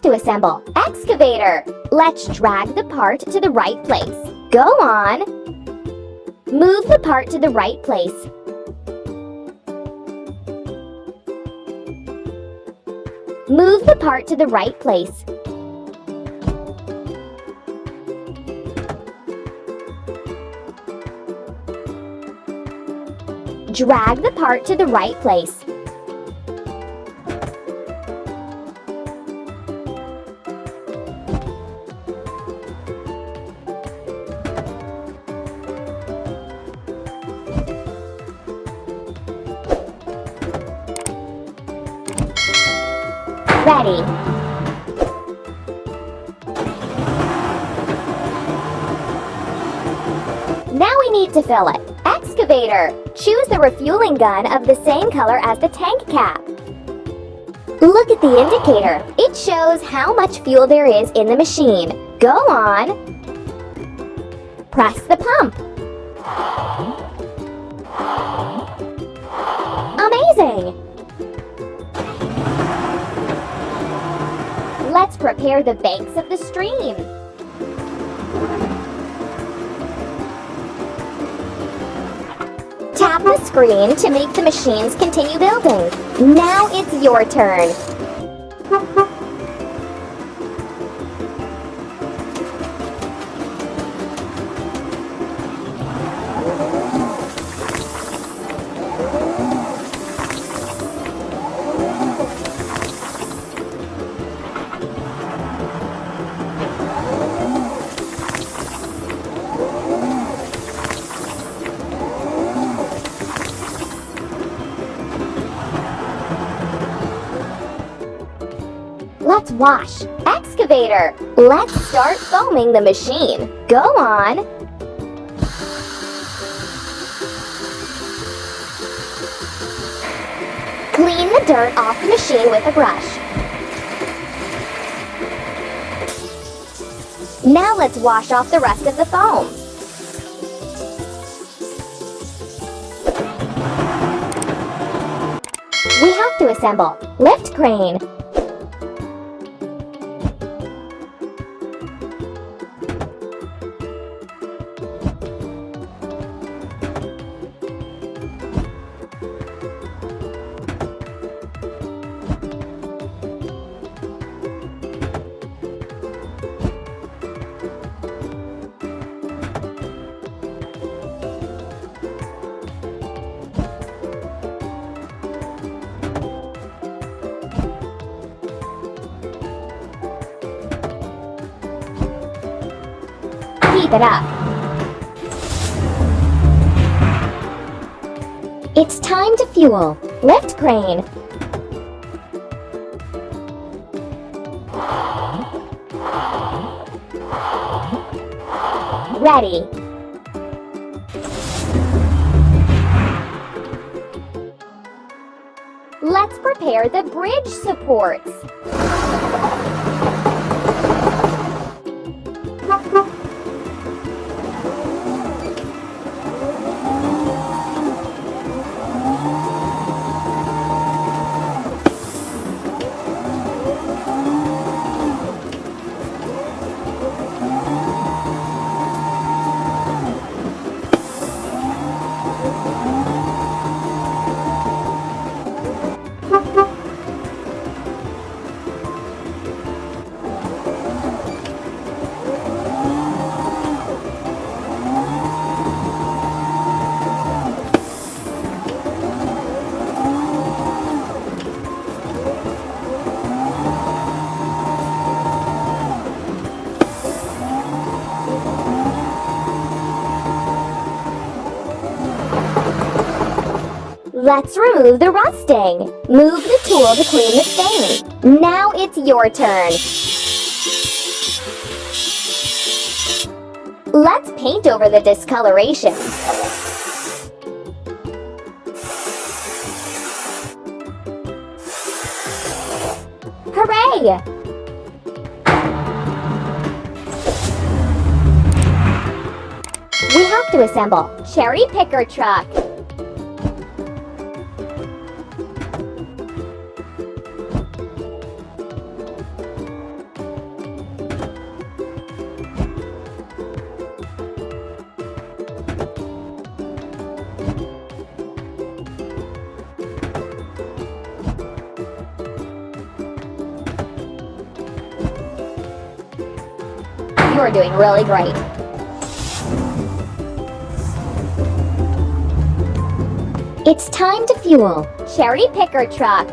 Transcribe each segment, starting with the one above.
have to assemble excavator. Let's drag the part to the right place. Go on. Move the part to the right place. Move the part to the right place. Drag the part to the right place. Ready. Now we need to fill it. Excavator. Choose the refueling gun of the same color as the tank cap. Look at the indicator. It shows how much fuel there is in the machine. Go on. Press the pump. Amazing! Let's prepare the banks of the stream. Tap the screen to make the machines continue building. Now it's your turn. Let's wash. Excavator. Let's start foaming the machine. Go on. Clean the dirt off the machine with a brush. Now let's wash off the rest of the foam. We have to assemble. Lift crane. Keep it up. It's time to fuel. Lift crane. Ready. Let's prepare the bridge supports. Let's remove the rusting. Move the tool to clean the stain. Now it's your turn. Let's paint over the discoloration. Hooray! We have to assemble cherry picker truck. You're doing really great. It's time to fuel. Cherry picker truck.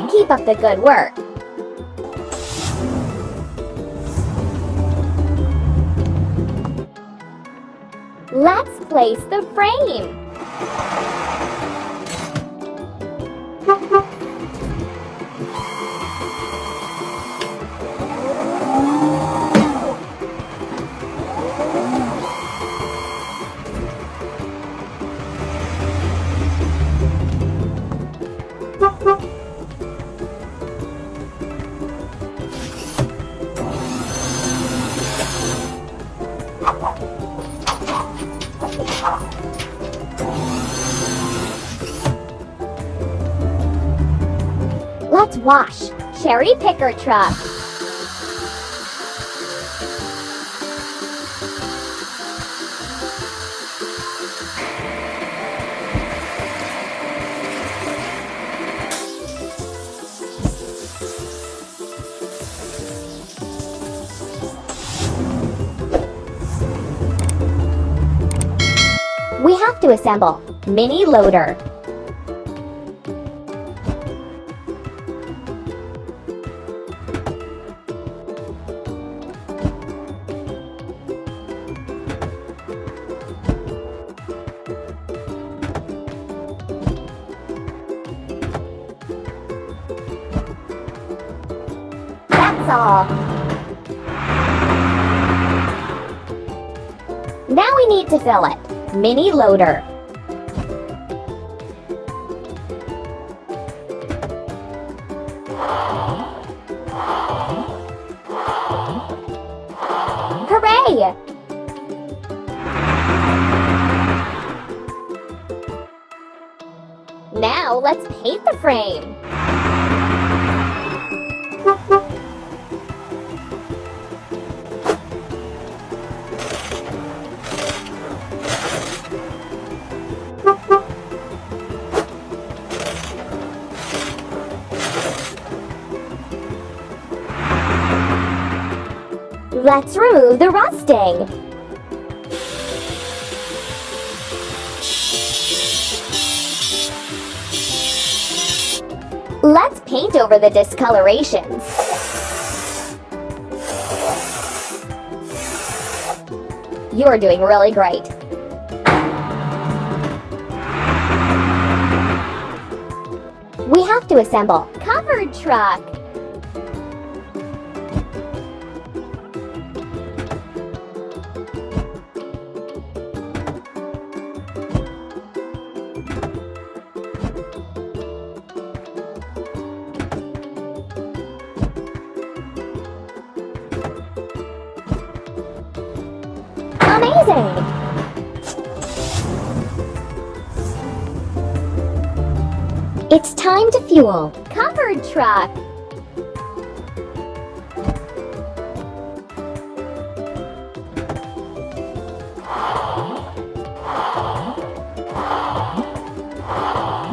Keep up the good work. Let's place the frame. Let's wash. Cherry picker truck. We have to assemble. Mini loader. That's all. Now we need to fill it. Mini loader. Hooray! Now let's paint the frame. Let's remove the rusting. Let's paint over the discolorations. You're doing really great. We have to assemble covered truck. Amazing! It's time to fuel. Covered truck.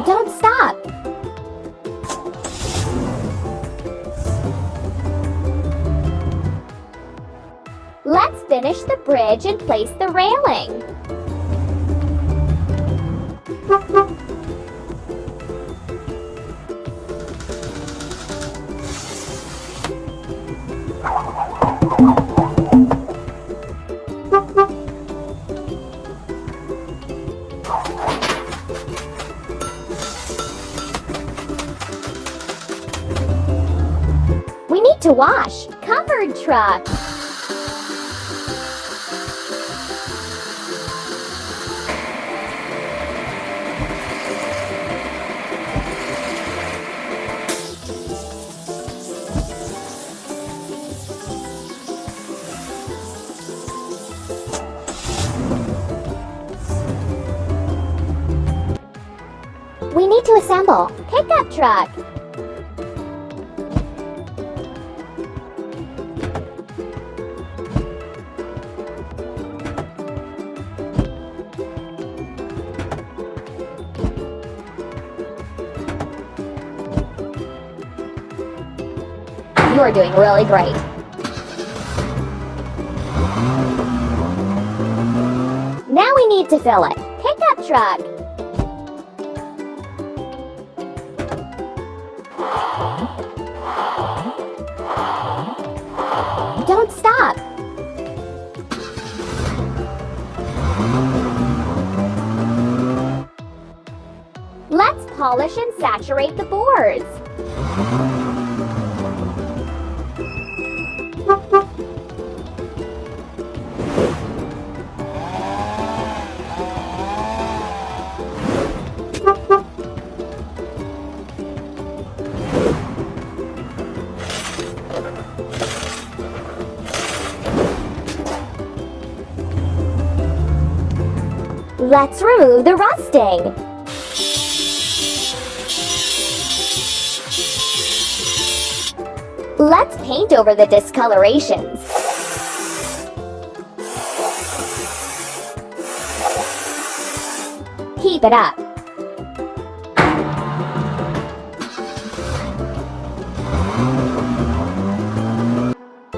Don't stop. Let's finish the bridge and place the railing. We need to wash. Covered truck. We need to assemble. Pickup truck. You are doing really great. Now we need to fill it. Pickup truck. Don't stop. Let's polish and saturate the boards. Let's remove the rusting. Let's paint over the discolorations. Keep it up.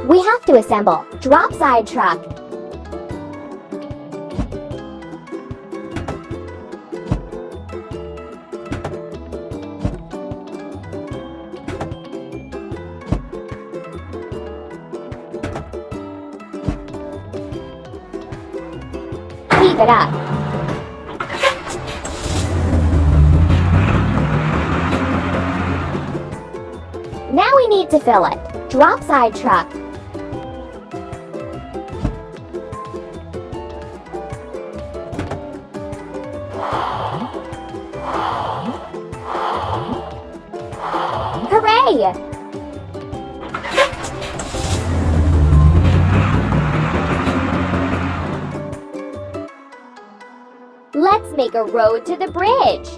We have to assemble. Drop side truck. Keep it up. Now we need to fill it. Drop side truck. Hooray! Let's make a road to the bridge.